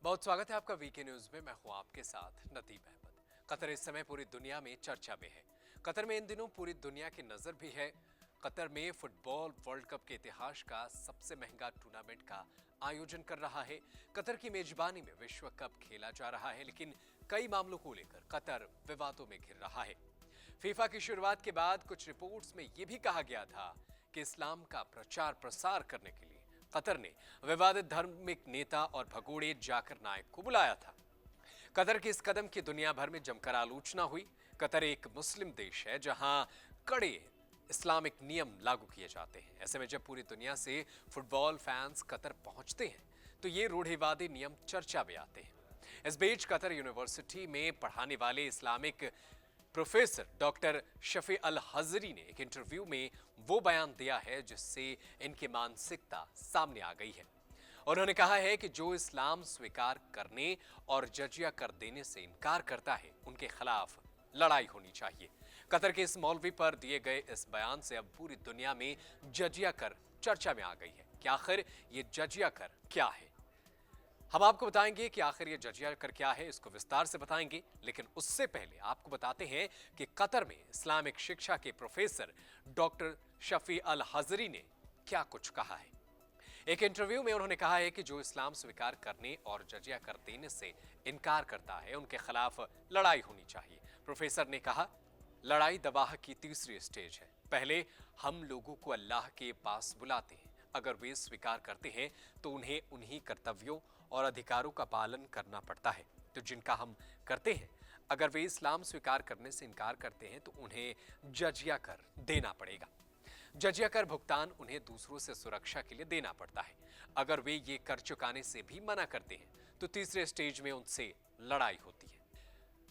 बहुत स्वागत है आपका वीके न्यूज में। मैं हूं आपके साथ नदीम अहमद। कतर इस समय पूरी दुनिया में चर्चा में है। कतर में इन दिनों पूरी दुनिया की नजर भी है। कतर में फुटबॉल वर्ल्ड कप के इतिहास का सबसे महंगा टूर्नामेंट का आयोजन कर रहा है। कतर की मेजबानी में विश्व कप खेला जा रहा है, लेकिन कई मामलों को लेकर कतर विवादों में घिर रहा है। फीफा की शुरुआत के बाद कुछ रिपोर्ट्स में यह भी कहा गया था कि इस्लाम का प्रचार प्रसार करने के लिए कतर ने विवादित धार्मिक नेता और भगोड़े जाकिर नाइक को बुलाया था। कतर के इस कदम की दुनिया भर में जमकर आलोचना हुई। कतर एक मुस्लिम देश है जहां कड़े इस्लामिक नियम लागू किए जाते हैं। ऐसे में जब पूरी दुनिया से फुटबॉल फैंस कतर पहुंचते हैं तो ये रूढ़िवादी नियम चर्चा में आते हैं। इस बीच कतर यूनिवर्सिटी में पढ़ाने वाले इस्लामिक प्रोफेसर डॉक्टर शफी अल हजरी ने एक इंटरव्यू में वो बयान दिया है जिससे इनकी मानसिकता सामने आ गई है। उन्होंने कहा है कि जो इस्लाम स्वीकार करने और जजिया कर देने से इनकार करता है उनके खिलाफ लड़ाई होनी चाहिए। कतर के इस मौलवी पर दिए गए इस बयान से अब पूरी दुनिया में जजिया कर चर्चा में आ गई है कि आखिर ये जजिया कर क्या है। हम आपको बताएंगे कि आखिर ये जजिया कर क्या है, इसको विस्तार से बताएंगे, लेकिन उससे पहले आपको बताते हैं कि कतर में इस्लामिक शिक्षा के प्रोफेसर डॉक्टर शफी अल हजरी ने क्या कुछ कहा है। एक इंटरव्यू में उन्होंने कहा है कि जो इस्लाम स्वीकार करने और जजिया कर देने से इनकार करता है उनके खिलाफ लड़ाई होनी चाहिए। प्रोफेसर ने कहा, लड़ाई दबाह की तीसरी स्टेज है। पहले हम लोगों को अल्लाह के पास बुलाते हैं। अगर वे स्वीकार करते हैं तो उन्हें उन्हीं कर्तव्यों और अधिकारों का पालन करना पड़ता है तो जिनका हम करते हैं। अगर वे इस्लाम स्वीकार करने से इनकार करते हैं तो उन्हें जजिया कर देना पड़ेगा। जजिया कर भुगतान उन्हें दूसरों से सुरक्षा के लिए देना पड़ता है। अगर वे ये कर चुकाने से भी मना करते हैं तो तीसरे स्टेज में उनसे लड़ाई होती है।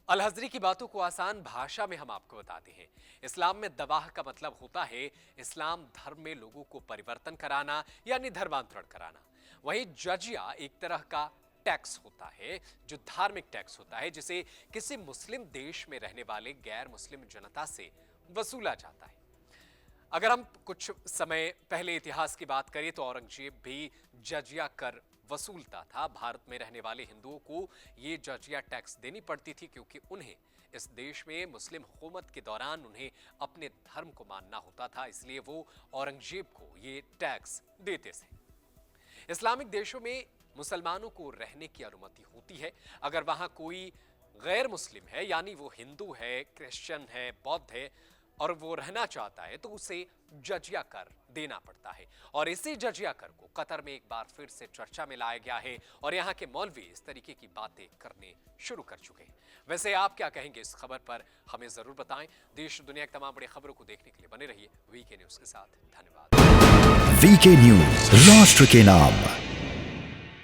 अल हजरी की बातों को आसान भाषा में हम आपको बताते हैं। इस्लाम में दवाह का मतलब होता है इस्लाम धर्म में लोगों को परिवर्तन कराना यानी धर्मांतरण कराना। वहीं जजिया एक तरह का टैक्स होता है जो धार्मिक टैक्स होता है, जिसे किसी मुस्लिम देश में रहने वाले गैर मुस्लिम जनता से वसूला जाता है। अगर हम कुछ समय पहले इतिहास की बात करें तो औरंगजेब भी जजिया कर वसूलता था। भारत में रहने वाले हिंदुओं को ये जजिया टैक्स देनी पड़ती थी क्योंकि उन्हें इस देश में मुस्लिम हुकूमत के दौरान उन्हें अपने धर्म को मानना होता था, इसलिए वो औरंगजेब को ये टैक्स देते थे। इस्लामिक देशों में मुसलमानों को रहने की अनुमति होती है। अगर वहां कोई गैर मुस्लिम है यानी वो हिंदू है, क्रिश्चियन है, बौद्ध है और वो रहना चाहता है तो उसे जजिया कर देना पड़ता है। और इसी जजिया कर को कतर में एक बार फिर से चर्चा में लाया गया है और यहाँ के मौलवी इस तरीके की बातें करने शुरू कर चुके हैं। वैसे आप क्या कहेंगे इस खबर पर, हमें जरूर बताएं। देश दुनिया की तमाम बड़ी खबरों को देखने के लिए बने रहिए वीके न्यूज के साथ। धन्यवाद। वीके न्यूज, राष्ट्र के नाम।